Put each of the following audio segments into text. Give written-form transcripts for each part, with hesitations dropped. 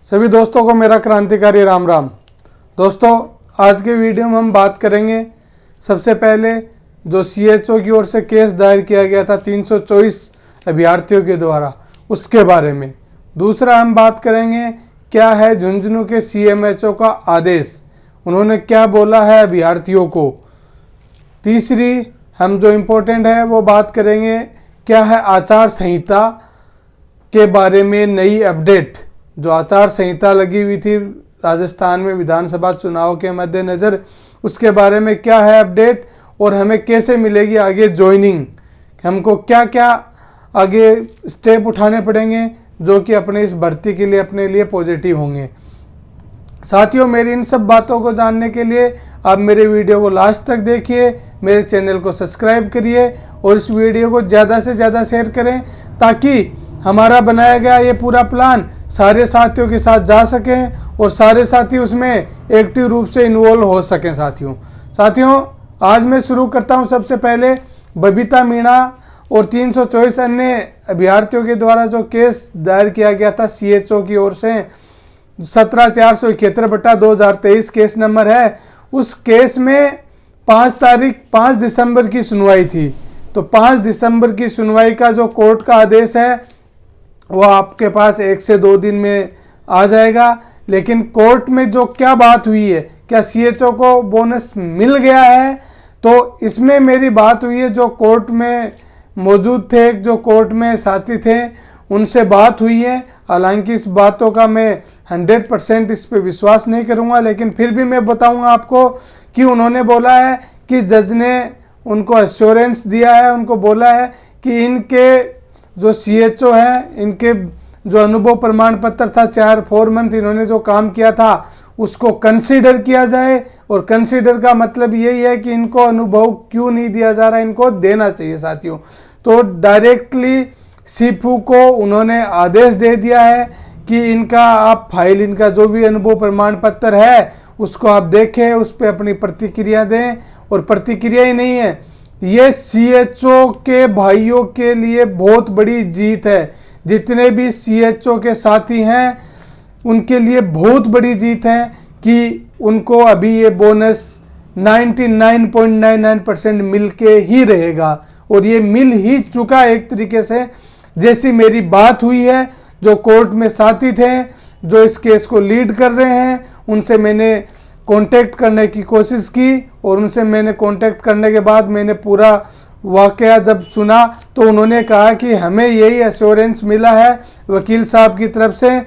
सभी दोस्तों को मेरा क्रांतिकारी राम राम। दोस्तों, आज के वीडियो में हम बात करेंगे सबसे पहले जो सीएचओ की ओर से केस दायर किया गया था 324 अभ्यर्थियों के द्वारा, उसके बारे में। दूसरा हम बात करेंगे क्या है झुंझुनू के सीएमएचओ का आदेश, उन्होंने क्या बोला है अभ्यर्थियों को। तीसरी हम जो इम्पोर्टेंट है वो बात करेंगे क्या है आचार संहिता के बारे में नई अपडेट। जो आचार संहिता लगी हुई थी राजस्थान में विधानसभा चुनाव के मद्देनज़र, उसके बारे में क्या है अपडेट और हमें कैसे मिलेगी आगे ज्वाइनिंग, हमको क्या क्या आगे स्टेप उठाने पड़ेंगे जो कि अपने इस भर्ती के लिए अपने लिए पॉजिटिव होंगे। साथियों, मेरी इन सब बातों को जानने के लिए आप मेरे वीडियो को लास्ट तक देखिए, मेरे चैनल को सब्सक्राइब करिए और इस वीडियो को ज़्यादा से ज़्यादा शेयर करें ताकि हमारा बनाया गया ये पूरा प्लान सारे साथियों के साथ जा सकें और सारे साथी उसमें एक्टिव रूप से इन्वॉल्व हो सकें। साथियों आज मैं शुरू करता हूं सबसे पहले बबीता मीणा और 324 अन्य अभ्यर्थियों के द्वारा जो केस दायर किया गया था सीएचओ की ओर से 17,471/2023 केस नंबर है। उस केस में 5 दिसंबर की सुनवाई थी। तो 5 दिसंबर की सुनवाई का जो कोर्ट का आदेश है वो आपके पास 1 से 2 दिन में आ जाएगा। लेकिन कोर्ट में जो क्या बात हुई है, क्या सीएचओ को बोनस मिल गया है, तो इसमें मेरी बात हुई है। जो कोर्ट में मौजूद थे, जो कोर्ट में साथी थे, उनसे बात हुई है। हालांकि इस बातों का मैं 100% इस पे विश्वास नहीं करूंगा, लेकिन फिर भी मैं बताऊंगा आपको कि उन्होंने बोला है कि जज ने उनको एश्योरेंस दिया है, उनको बोला है कि इनके जो सीएचओ हैं, इनके जो अनुभव प्रमाण पत्र था 4 मंथ इन्होंने जो काम किया था उसको कंसीडर किया जाए। और कंसीडर का मतलब यही है कि इनको अनुभव क्यों नहीं दिया जा रहा, इनको देना चाहिए साथियों। तो डायरेक्टली सीफू को उन्होंने आदेश दे दिया है कि इनका आप फाइल, इनका जो भी अनुभव प्रमाण पत्र है उसको आप देखें, उस पर अपनी प्रतिक्रिया दें। और प्रतिक्रिया ही नहीं है, ये सीएचओ के भाइयों के लिए बहुत बड़ी जीत है। जितने भी सीएचओ के साथी हैं उनके लिए बहुत बड़ी जीत है कि उनको अभी ये बोनस 99.99% मिल के ही रहेगा और ये मिल ही चुका एक तरीके से। जैसी मेरी बात हुई है, जो कोर्ट में साथी थे, जो इस केस को लीड कर रहे हैं, उनसे मैंने कांटेक्ट करने की कोशिश की और उनसे मैंने कांटेक्ट करने के बाद मैंने पूरा वाकया जब सुना तो उन्होंने कहा कि हमें यही एश्योरेंस मिला है वकील साहब की तरफ से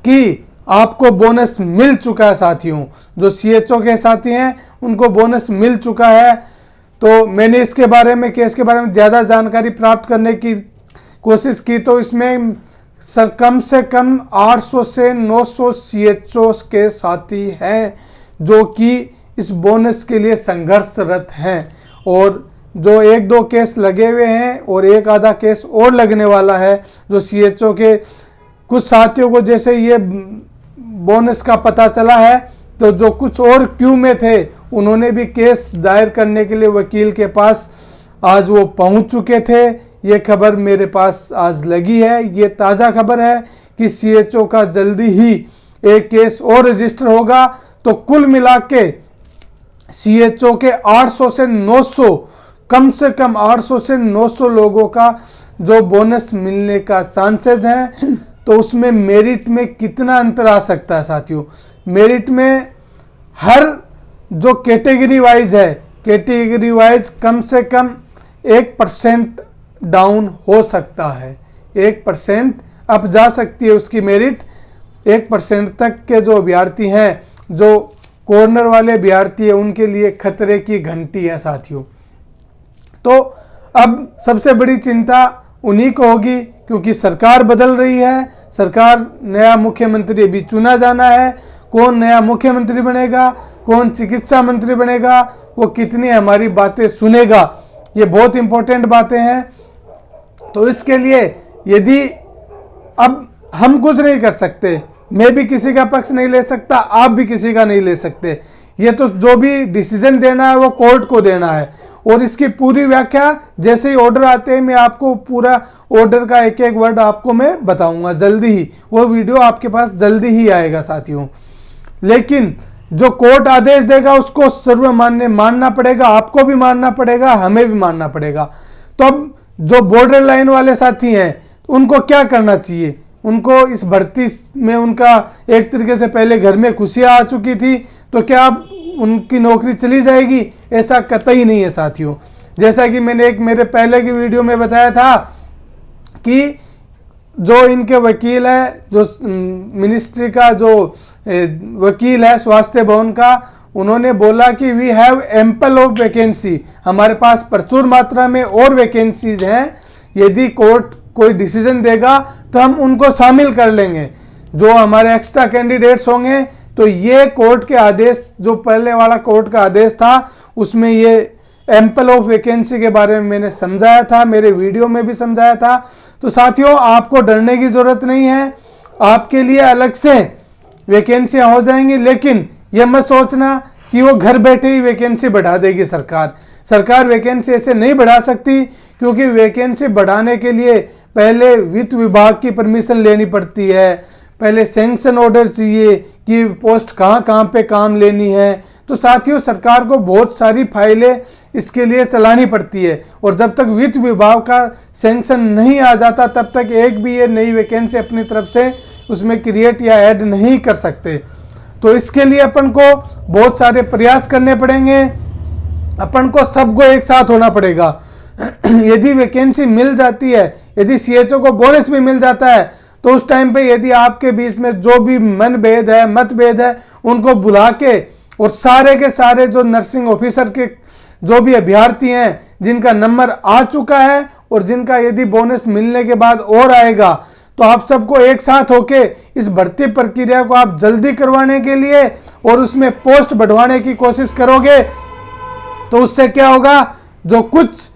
कि आपको बोनस मिल चुका है। साथियों, जो सीएचओ के साथी हैं उनको बोनस मिल चुका है। तो मैंने इसके बारे में, केस के बारे में ज़्यादा जानकारी प्राप्त करने की कोशिश की तो इसमें कम से कम 800 से 900 सीएचओ के साथी हैं जो कि इस बोनस के लिए संघर्षरत हैं। और जो 1-2 केस लगे हुए हैं और 1 आधा केस और लगने वाला है। जो सीएचओ के कुछ साथियों को जैसे ये बोनस का पता चला है तो जो कुछ और क्यू में थे उन्होंने भी केस दायर करने के लिए वकील के पास आज वो पहुंच चुके थे। ये खबर मेरे पास आज लगी है, ये ताज़ा खबर है कि सीएचओ का जल्दी ही एक केस और रजिस्टर होगा। तो कुल मिला के सीएचओ के 800 से 900, कम से कम 800 से 900 लोगों का जो बोनस मिलने का चांसेस हैं। तो उसमें मेरिट में कितना अंतर आ सकता है साथियों। मेरिट में हर जो कैटेगरी वाइज है, कैटेगरी वाइज कम से कम 1% डाउन हो सकता है, 1% अप जा सकती है उसकी मेरिट। 1% तक के जो अभ्यर्थी हैं, जो कॉर्नर वाले अभ्यर्थी हैं, उनके लिए खतरे की घंटी है साथियों। तो अब सबसे बड़ी चिंता उन्हीं को होगी क्योंकि सरकार बदल रही है। सरकार, नया मुख्यमंत्री अभी चुना जाना है। कौन नया मुख्यमंत्री बनेगा, कौन चिकित्सा मंत्री बनेगा, वो कितनी हमारी बातें सुनेगा, ये बहुत इंपॉर्टेंट बातें हैं। तो इसके लिए यदि अब हम कुछ नहीं कर सकते, मैं भी किसी का पक्ष नहीं ले सकता, आप भी किसी का नहीं ले सकते। ये तो जो भी डिसीजन देना है वो कोर्ट को देना है और इसकी पूरी व्याख्या जैसे ही ऑर्डर आते हैं मैं आपको पूरा ऑर्डर का एक एक वर्ड आपको मैं बताऊंगा जल्दी ही, वो वीडियो आपके पास जल्दी ही आएगा साथियों। लेकिन जो कोर्ट आदेश देगा उसको सर्वमान्य मानना पड़ेगा, आपको भी मानना पड़ेगा, हमें भी मानना पड़ेगा। तो अब जो बॉर्डर लाइन वाले साथी हैं उनको क्या करना चाहिए? उनको इस भर्ती में उनका एक तरीके से पहले घर में खुशियां आ चुकी थी, तो क्या अब उनकी नौकरी चली जाएगी? ऐसा कतई नहीं है साथियों। जैसा कि मैंने एक मेरे पहले की वीडियो में बताया था कि जो इनके वकील है, जो मिनिस्ट्री का जो वकील है स्वास्थ्य भवन का, उन्होंने बोला कि we have ample of vacancy, हमारे पास प्रचुर मात्रा में और वैकेंसीज हैं, यदि कोर्ट कोई डिसीजन देगा तो हम उनको शामिल कर लेंगे, जो हमारे एक्स्ट्रा कैंडिडेट्स होंगे। तो ये कोर्ट के आदेश, जो पहले वाला कोर्ट का आदेश था उसमें ये एम्पल ऑफ वैकेंसी के बारे में मैंने समझाया था, मेरे वीडियो में भी समझाया था। तो साथियों आपको डरने की जरूरत नहीं है, आपके लिए अलग से वैकेंसियां हो जाएंगी। लेकिन यह मत सोचना कि वो घर बैठे ही वैकेंसी बढ़ा देगी सरकार वैकेंसी ऐसे नहीं बढ़ा सकती, क्योंकि वैकेंसी बढ़ाने के लिए पहले वित्त विभाग की परमिशन लेनी पड़ती है, पहले सैंक्शन ऑर्डर चाहिए कि पोस्ट कहाँ कहाँ पे काम लेनी है। तो साथियों सरकार को बहुत सारी फाइलें इसके लिए चलानी पड़ती है, और जब तक वित्त विभाग का सैंक्शन नहीं आ जाता तब तक एक भी ये नई वैकेंसी अपनी तरफ से उसमें क्रिएट या ऐड नहीं कर सकते। तो इसके लिए अपन को बहुत सारे प्रयास करने पड़ेंगे, अपन को सबको एक साथ होना पड़ेगा। यदि वैकेंसी मिल जाती है, यदि सीएचओ को बोनस भी मिल जाता है, तो उस टाइम पे यदि आपके बीच में जो भी मनभेद है, मतभेद है, उनको बुला के और सारे के सारे जो नर्सिंग ऑफिसर के जो भी अभ्यर्थी हैं जिनका नंबर आ चुका है और जिनका यदि बोनस मिलने के बाद और आएगा, तो आप सबको एक साथ होके इस भर्ती प्रक्रिया को आप जल्दी करवाने के लिए और उसमें पोस्ट बढ़वाने की कोशिश करोगे। तो उससे क्या होगा, जो कुछ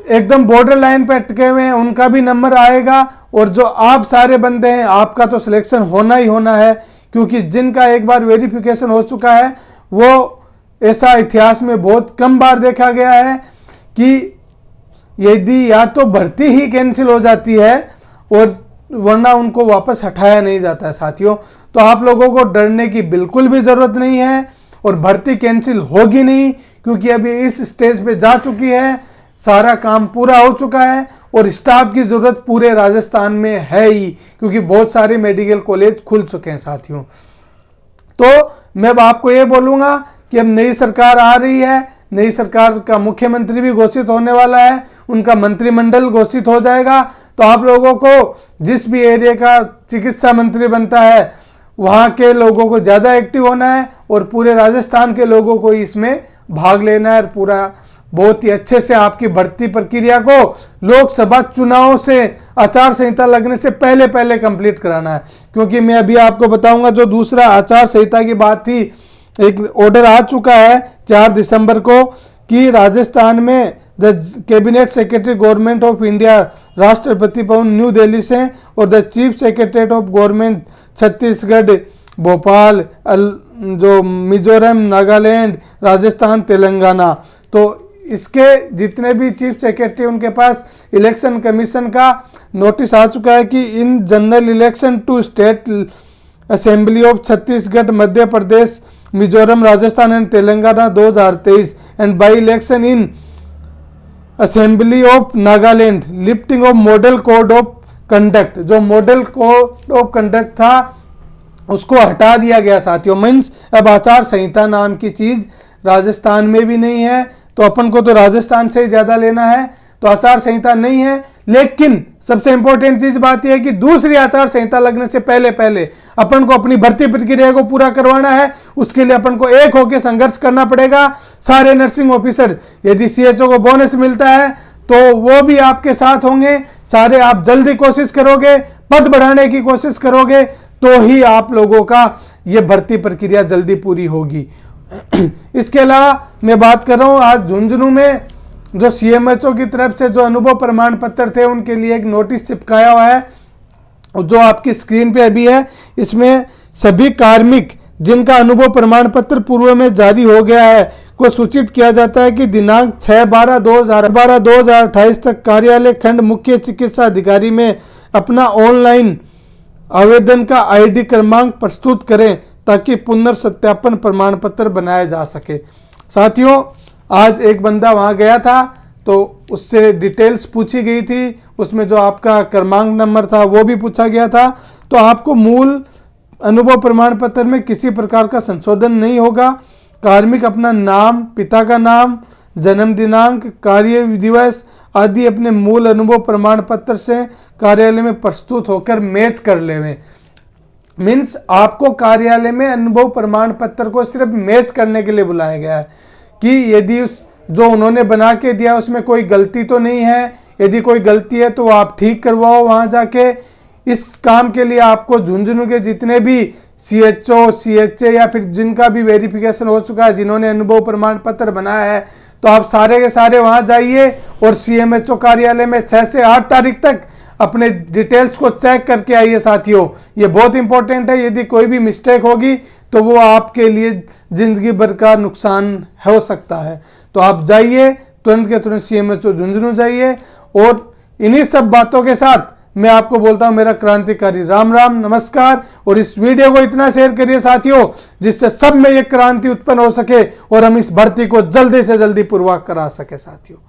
एकदम बॉर्डर लाइन पे अटके हुए हैं उनका भी नंबर आएगा, और जो आप सारे बंदे हैं आपका तो सिलेक्शन होना ही होना है, क्योंकि जिनका एक बार वेरिफिकेशन हो चुका है वो, ऐसा इतिहास में बहुत कम बार देखा गया है कि यदि या तो भर्ती ही कैंसिल हो जाती है और वरना उनको वापस हटाया नहीं जाता है साथियों। तो आप लोगों को डरने की बिल्कुल भी जरूरत नहीं है, और भर्ती कैंसिल होगी नहीं, क्योंकि अभी इस स्टेज पे जा चुकी है, सारा काम पूरा हो चुका है, और स्टाफ की जरूरत पूरे राजस्थान में है ही, क्योंकि बहुत सारे मेडिकल कॉलेज खुल चुके हैं साथियों। तो मैं अब आपको ये बोलूंगा कि अब नई सरकार आ रही है, नई सरकार का मुख्यमंत्री भी घोषित होने वाला है, उनका मंत्रिमंडल घोषित हो जाएगा। तो आप लोगों को जिस भी एरिया का चिकित्सा मंत्री बनता है वहां के लोगों को ज्यादा एक्टिव होना है, और पूरे राजस्थान के लोगों को इसमें भाग लेना है, और पूरा बहुत ही अच्छे से आपकी भर्ती प्रक्रिया को लोकसभा चुनाव से आचार संहिता लगने से पहले पहले कंप्लीट कराना है। क्योंकि मैं अभी आपको बताऊंगा, जो दूसरा आचार संहिता की बात थी, एक ऑर्डर आ चुका है 4 दिसंबर को कि राजस्थान में the cabinet secretary government of India, Rashtrapati Bhavan new Delhi से, और the chief secretariat of government Chhattisgarh, Bhopal, जो मिजोरम, नागालैंड, राजस्थान, तेलंगाना, तो इसके जितने भी चीफ सेक्रेटरी उनके पास इलेक्शन कमीशन का नोटिस आ चुका है कि in general election to state assembly of Chhattisgarh, Madhya Pradesh, Mizoram, Rajasthan and Telangana 2023 and by election in assembly of Nagaland, lifting of model code of conduct, जो मॉडल कोड ऑफ कंडक्ट था उसको हटा दिया गया साथियों। मीन्स अब आचार संहिता नाम की चीज राजस्थान में भी नहीं है, तो अपन को तो राजस्थान से ही ज्यादा लेना है, तो आचार संहिता नहीं है। लेकिन सबसे इंपॉर्टेंट चीज बात यह है कि दूसरी आचार संहिता लगने से पहले पहले अपन को अपनी भर्ती प्रक्रिया को पूरा करवाना है। उसके लिए अपन को एक होकर संघर्ष करना पड़ेगा। सारे नर्सिंग ऑफिसर, यदि सीएचओ को बोनस मिलता है तो वो भी आपके साथ होंगे, सारे आप जल्दी कोशिश करोगे, पद बढ़ाने की कोशिश करोगे, तो ही आप लोगों का ये भर्ती प्रक्रिया जल्दी पूरी होगी। इसके अलावा मैं बात कर रहा हूं, आज झुंझुनू में जो सीएमएचओ की तरफ से जो अनुभव प्रमाण पत्र थे उनके लिए एक नोटिस चिपकाया हुआ है, जो आपकी स्क्रीन पे अभी है। इसमें सभी कार्मिक जिनका अनुभव प्रमाण पत्र पूर्व में जारी हो गया है, को सूचित किया जाता है कि दिनांक 6/12/2028 तक कार्यालय खंड मुख्य चिकित्सा अधिकारी में अपना ऑनलाइन आवेदन का आईडी क्रमांक प्रस्तुत करें ताकि पुनर्सत्यापन प्रमाण पत्र बनाया जा सके। साथियों, आज एक बंदा वहां गया था तो उससे डिटेल्स पूछी गई थी, उसमें जो आपका क्रमांक नंबर था वो भी पूछा गया था। तो आपको मूल अनुभव प्रमाण पत्र में किसी प्रकार का संशोधन नहीं होगा। कार्मिक अपना नाम, पिता का नाम, जन्म दिनांक, कार्य दिवस आदि अपने मूल अनुभव प्रमाण पत्र से कार्यालय में प्रस्तुत होकर मैच कर लेवे। मीन्स आपको कार्यालय में अनुभव प्रमाण पत्र को सिर्फ मैच करने के लिए बुलाया गया है कि यदि उस जो उन्होंने बना के दिया उसमें कोई गलती तो नहीं है। यदि कोई गलती है तो आप ठीक करवाओ वहां जाके। इस काम के लिए आपको झुंझुनू के जितने भी CHO, CHA या फिर जिनका भी वेरिफिकेशन हो चुका है, जिन्होंने अनुभव प्रमाण पत्र बनाया है, तो आप सारे के सारे वहां जाइए और CMHO कार्यालय में 6 से 8 तारीख तक अपने डिटेल्स को चेक करके आइए। साथियों, ये बहुत इंपॉर्टेंट है। यदि कोई भी मिस्टेक होगी तो वो आपके लिए जिंदगी भर का नुकसान हो सकता है। तो आप जाइए, तुरंत के तुरंत CMHO झुंझुनू जाइए। और इन्हीं सब बातों के साथ मैं आपको बोलता हूं मेरा क्रांतिकारी राम राम, नमस्कार। और इस वीडियो को इतना शेयर करिए साथियों, जिससे सब में ये क्रांति उत्पन्न हो सके और हम इस भर्ती को जल्दी से जल्दी पूर्वक करा सके साथियों।